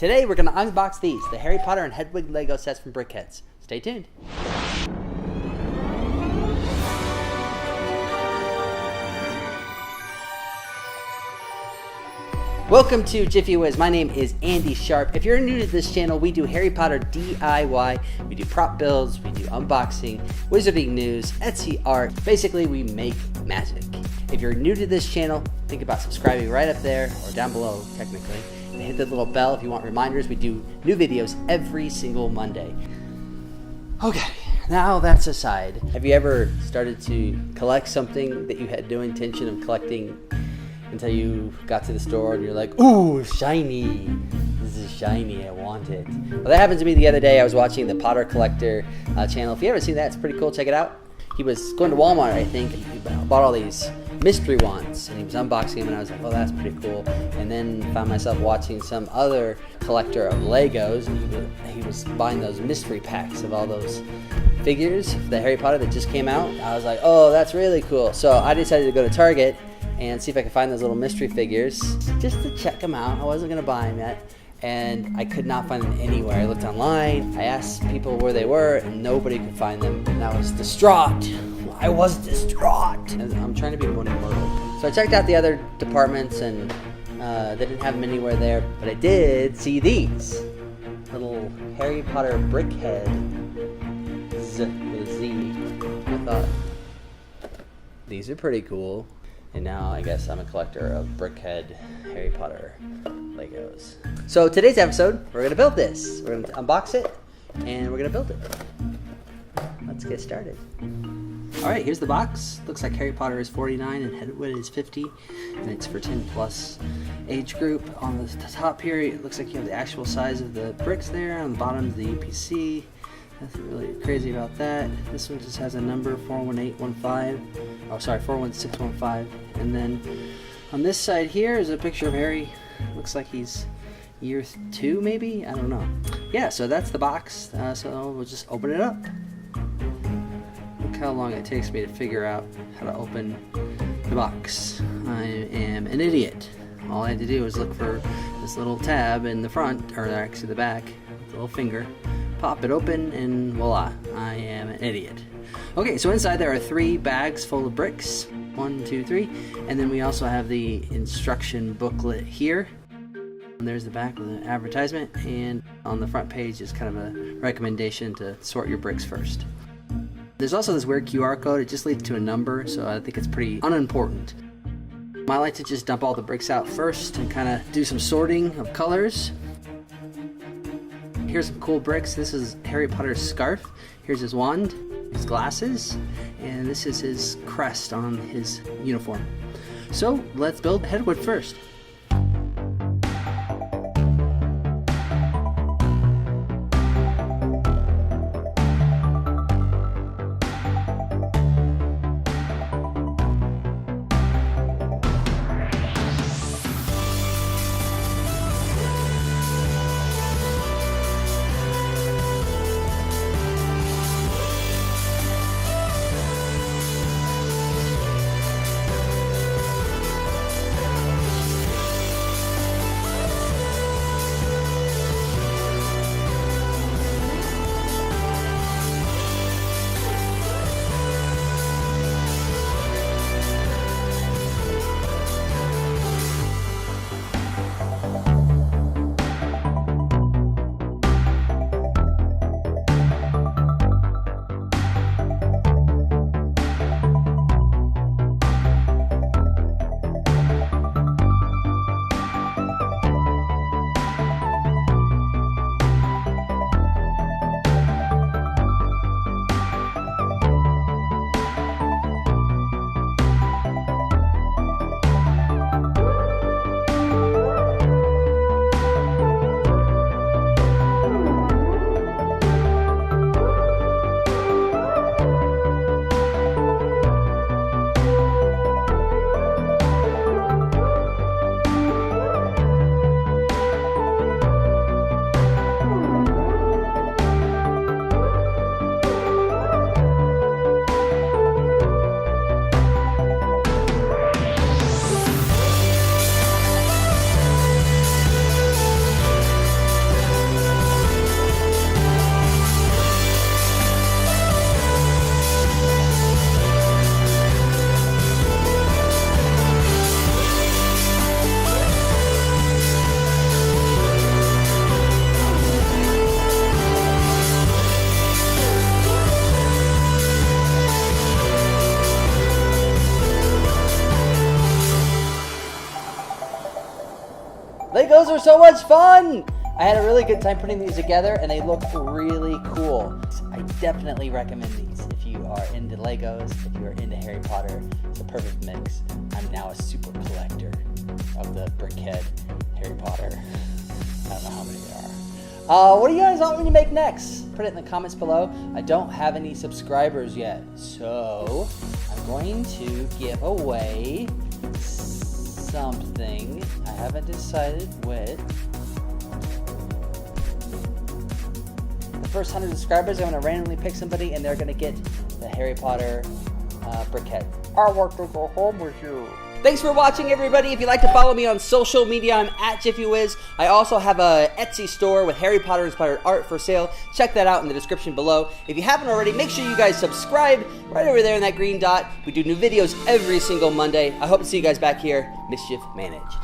Today we're going to unbox these, the Harry Potter and Hedwig Lego sets from Brickheadz. Stay tuned. Welcome to JiffyWiz. My name is Andy Sharp. If you're new to this channel, we do Harry Potter DIY, we do prop builds, we do unboxing, wizarding news, Etsy art. Basically, we make magic. If you're new to this channel, think about subscribing right up there, or down below, technically. And hit the little bell if you want reminders. We do new videos every single Monday. Okay, now that's aside. Have you ever started to collect something that you had no intention of collecting until you got to the store and you're like, ooh, shiny. This is shiny, I want it. Well, that happened to me the other day. I was watching the Potter Collector channel. If you haven't seen that, it's pretty cool. Check it out. He was going to Walmart, I think, and he bought all these mystery wands, and he was unboxing them, and I was like, oh, that's pretty cool. And then found myself watching some other collector of Legos, and he was buying those mystery packs of all those figures, the Harry Potter that just came out. I was like, oh, that's really cool. So I decided to go to Target and see if I could find those little mystery figures just to check them out. I wasn't going to buy them yet, and I could not find them anywhere. I looked online, I asked people where they were, and nobody could find them, and I was distraught. I was distraught. I'm trying to be more immortal. So I checked out the other departments, and they didn't have them anywhere there, but I did see these little Harry Potter Brickheadz with a Z. I thought, these are pretty cool. And now I guess I'm a collector of Brickhead Harry Potter Legos. So today's episode, we're gonna build this. We're gonna unbox it, and we're gonna build it. Let's get started. All right, here's the box. Looks like Harry Potter is 49 and Hedwig is 50, and it's for 10 plus age group. On the top here, it looks like you have the actual size of the bricks there. On the bottom, the UPC. Nothing really crazy about that. This one just has a number, 41815. Oh, sorry, 41615. And then on this side here is a picture of Harry. Looks like he's year 2, maybe? I don't know. Yeah, so that's the box. So we'll just open it up. Look how long it takes me to figure out how to open the box. I am an idiot. All I had to do was look for this little tab in the front, or actually the back, with the little finger. Pop it open, and voila, I am an idiot. Okay, so inside there are 3 bags full of bricks. 1, 2, 3. And then we also have the instruction booklet here. And there's the back with an advertisement, and on the front page is kind of a recommendation to sort your bricks first. There's also this weird QR code. It just leads to a number, so I think it's pretty unimportant. I like to just dump all the bricks out first and kind of do some sorting of colors. Here's some cool bricks. This is Harry Potter's scarf. Here's his wand, his glasses, and this is his crest on his uniform. So let's build Hedwig first. so much fun. I had a really good time putting these together, and they look really cool. I definitely recommend these if you are into Legos, if you are into Harry Potter. It's a perfect mix. I'm now a super collector of the Brickhead Harry Potter. I don't know how many there are. What do you guys want me to make next? Put it in the comments below. I don't have any subscribers yet, so I'm going to give away something. I haven't decided what. The first 100 subscribers, I'm going to randomly pick somebody, and they're going to get the Harry Potter Brickhead. I want to go home with you. Thanks for watching, everybody. If you'd like to follow me on social media, I'm at JiffyWiz. I also have a Etsy store with Harry Potter inspired art for sale. Check that out in the description below. If you haven't already, make sure you guys subscribe right over there in that green dot. We do new videos every single Monday. I hope to see you guys back here. Mischief managed.